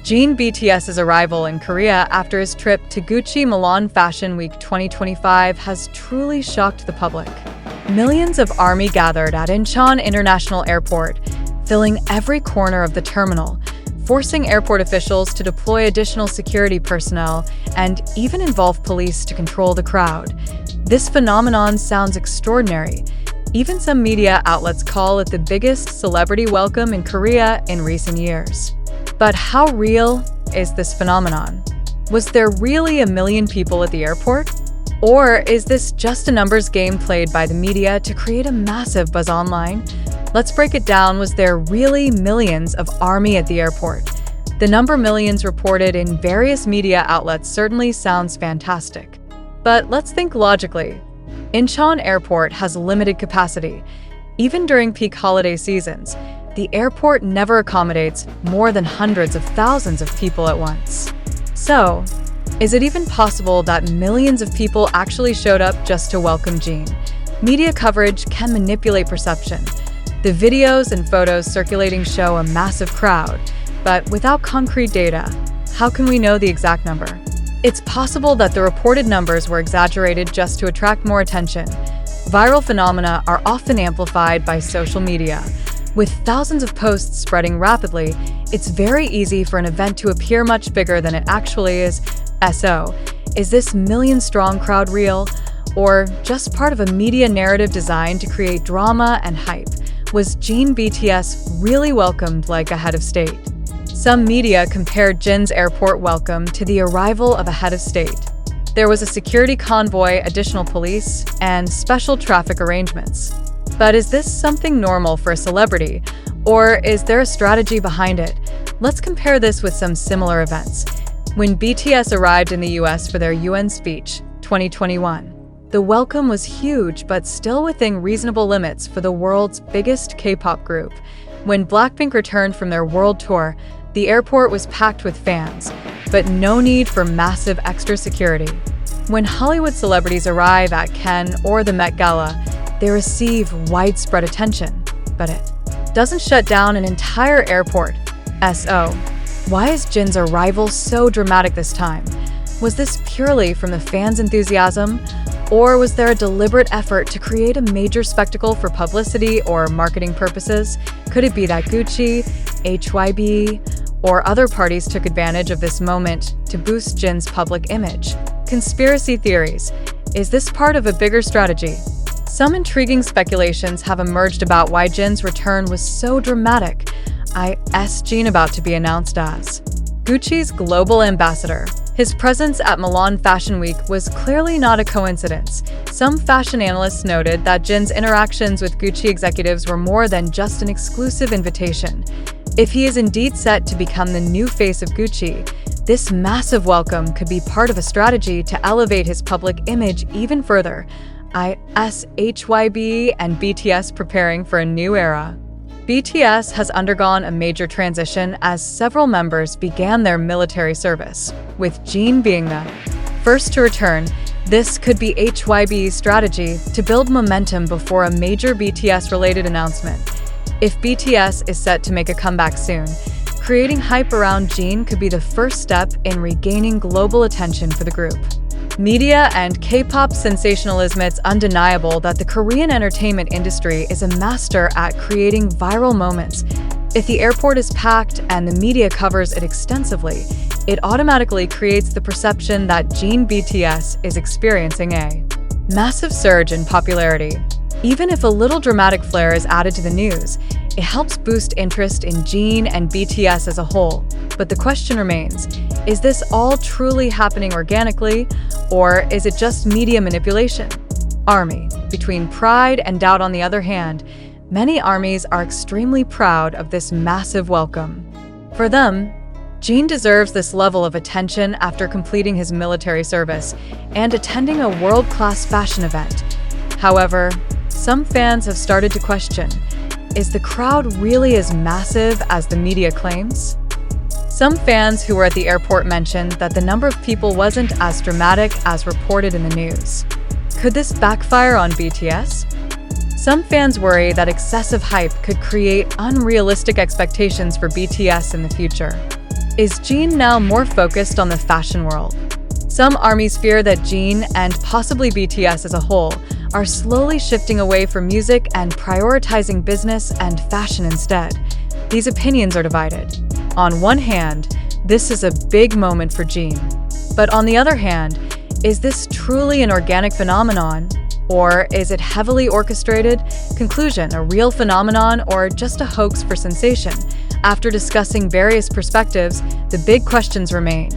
Jin BTS's arrival in Korea after his trip to Gucci Milan Fashion Week 2025 has truly shocked the public. Millions of ARMY gathered at Incheon International Airport, filling every corner of the terminal, forcing airport officials to deploy additional security personnel and even involve police to control the crowd. This phenomenon sounds extraordinary. Even some media outlets call it the biggest celebrity welcome in Korea in recent years. But how real is this phenomenon? Was there really 1 million people at the airport? Or is this just a numbers game played by the media to create a massive buzz online? Let's break it down. Was there really millions of ARMY at the airport? The number millions reported in various media outlets certainly sounds fantastic. But let's think logically. Incheon Airport has limited capacity. Even during peak holiday seasons, the airport never accommodates more than hundreds of thousands of people at once. So, is it even possible that millions of people actually showed up just to welcome Jin? Media coverage can manipulate perception. The videos and photos circulating show a massive crowd, but without concrete data, how can we know the exact number? It's possible that the reported numbers were exaggerated just to attract more attention. Viral phenomena are often amplified by social media. With thousands of posts spreading rapidly, it's very easy for an event to appear much bigger than it actually is. So, is this million-strong crowd real, or just part of a media narrative designed to create drama and hype? Was Jin BTS really welcomed like a head of state? Some media compared Jin's airport welcome to the arrival of a head of state. There was a security convoy, additional police, and special traffic arrangements. But is this something normal for a celebrity, or is there a strategy behind it? Let's compare this with some similar events. When BTS arrived in the US for their UN speech, 2021, the welcome was huge but still within reasonable limits for the world's biggest K-pop group. When Blackpink returned from their world tour, the airport was packed with fans, but no need for massive extra security. When Hollywood celebrities arrive at Cannes or the Met Gala, they receive widespread attention, but it doesn't shut down an entire airport. So, why is Jin's arrival so dramatic this time? Was this purely from the fans' enthusiasm, or was there a deliberate effort to create a major spectacle for publicity or marketing purposes? Could it be that Gucci, HYB, or other parties took advantage of this moment to boost Jin's public image? Conspiracy theories. Is this part of a bigger strategy? Some intriguing speculations have emerged about why Jin's return was so dramatic. Jin about to be announced as Gucci's global ambassador. His presence at Milan Fashion Week was clearly not a coincidence. Some fashion analysts noted that Jin's interactions with Gucci executives were more than just an exclusive invitation. If he is indeed set to become the new face of Gucci, this massive welcome could be part of a strategy to elevate his public image even further. HYB and BTS preparing for a new era. BTS has undergone a major transition as several members began their military service, with Jin being the first to return. This could be HYB's strategy to build momentum before a major BTS-related announcement. If BTS is set to make a comeback soon, creating hype around Jin could be the first step in regaining global attention for the group. Media and K-pop sensationalism. It's undeniable that the Korean entertainment industry is a master at creating viral moments. If the airport is packed and the media covers it extensively, it automatically creates the perception that Jin BTS is experiencing a massive surge in popularity. Even if a little dramatic flair is added to the news, it helps boost interest in Jin and BTS as a whole. But the question remains, is this all truly happening organically, or is it just media manipulation? ARMY. Between pride and doubt on the other hand, many ARMYs are extremely proud of this massive welcome. For them, Jin deserves this level of attention after completing his military service and attending a world-class fashion event. However, some fans have started to question, is the crowd really as massive as the media claims? Some fans who were at the airport mentioned that the number of people wasn't as dramatic as reported in the news. Could this backfire on BTS? Some fans worry that excessive hype could create unrealistic expectations for BTS in the future. Is Jin now more focused on the fashion world? Some ARMYs fear that Jin, and possibly BTS as a whole, are slowly shifting away from music and prioritizing business and fashion instead. These opinions are divided. On one hand, this is a big moment for Jin. But on the other hand, is this truly an organic phenomenon? Or is it heavily orchestrated? Conclusion, a real phenomenon or just a hoax for sensation? After discussing various perspectives, the big questions remain.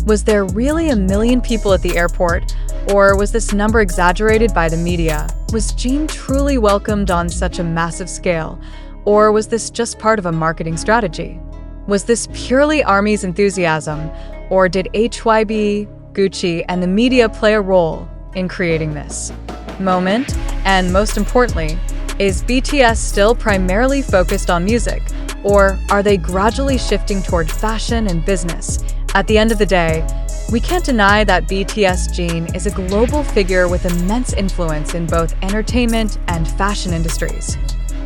Was there really 1 million people at the airport? Or was this number exaggerated by the media? Was Jin truly welcomed on such a massive scale? Or was this just part of a marketing strategy? Was this purely ARMY's enthusiasm? Or did HYB, Gucci, and the media play a role in creating this moment? And most importantly, is BTS still primarily focused on music? Or are they gradually shifting toward fashion and business? At the end of the day, we can't deny that BTS Jin is a global figure with immense influence in both entertainment and fashion industries.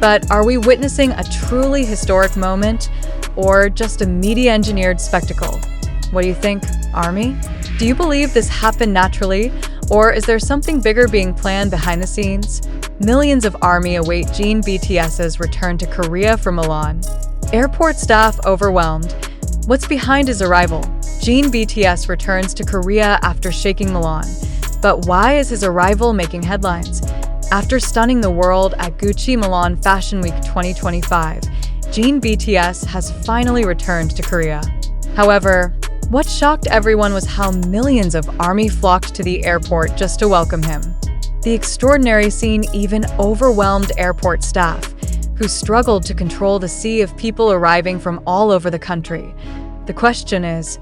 But are we witnessing a truly historic moment or just a media-engineered spectacle? What do you think, ARMY? Do you believe this happened naturally, or is there something bigger being planned behind the scenes? Millions of ARMY await Jin BTS's return to Korea from Milan. Airport staff overwhelmed. What's behind his arrival? Jin BTS returns to Korea after shaking Milan. But why is his arrival making headlines? After stunning the world at Gucci Milan Fashion Week 2025, Jin BTS has finally returned to Korea. However, what shocked everyone was how millions of ARMY flocked to the airport just to welcome him. The extraordinary scene even overwhelmed airport staff, who struggled to control the sea of people arriving from all over the country. The question is,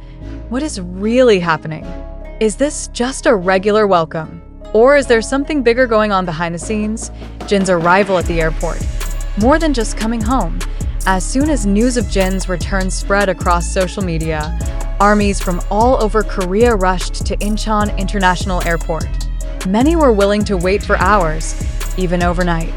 what is really happening? Is this just a regular welcome? Or is there something bigger going on behind the scenes? Jin's arrival at the airport. More than just coming home. As soon as news of Jin's return spread across social media, ARMYs from all over Korea rushed to Incheon International Airport. Many were willing to wait for hours, even overnight,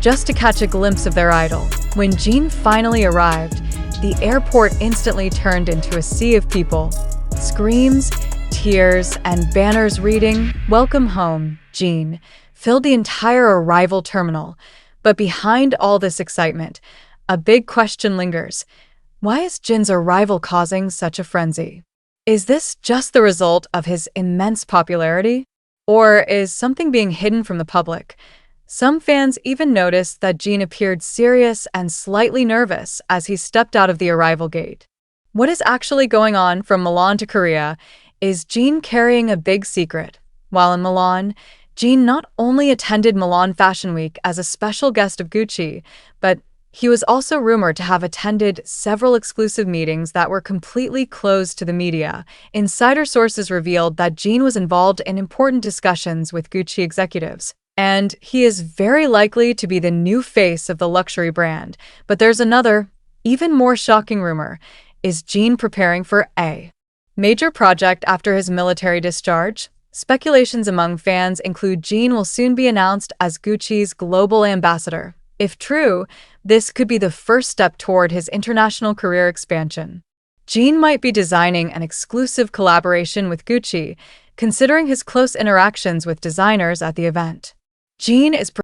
just to catch a glimpse of their idol. When Jin finally arrived, the airport instantly turned into a sea of people. Screams, tears, and banners reading, "Welcome home, Jin," filled the entire arrival terminal. But behind all this excitement, a big question lingers. Why is Jin's arrival causing such a frenzy? Is this just the result of his immense popularity? Or is something being hidden from the public? Some fans even noticed that Jin appeared serious and slightly nervous as he stepped out of the arrival gate. What is actually going on from Milan to Korea? Is Jin carrying a big secret? While in Milan, Jin not only attended Milan Fashion Week as a special guest of Gucci, but he was also rumored to have attended several exclusive meetings that were completely closed to the media. Insider sources revealed that Jin was involved in important discussions with Gucci executives, and he is very likely to be the new face of the luxury brand. But there's another, even more shocking rumor. Is Jin preparing for a major project after his military discharge? Speculations among fans include Jin will soon be announced as Gucci's global ambassador. If true, this could be the first step toward his international career expansion. Jin might be designing an exclusive collaboration with Gucci, considering his close interactions with designers at the event. Jin is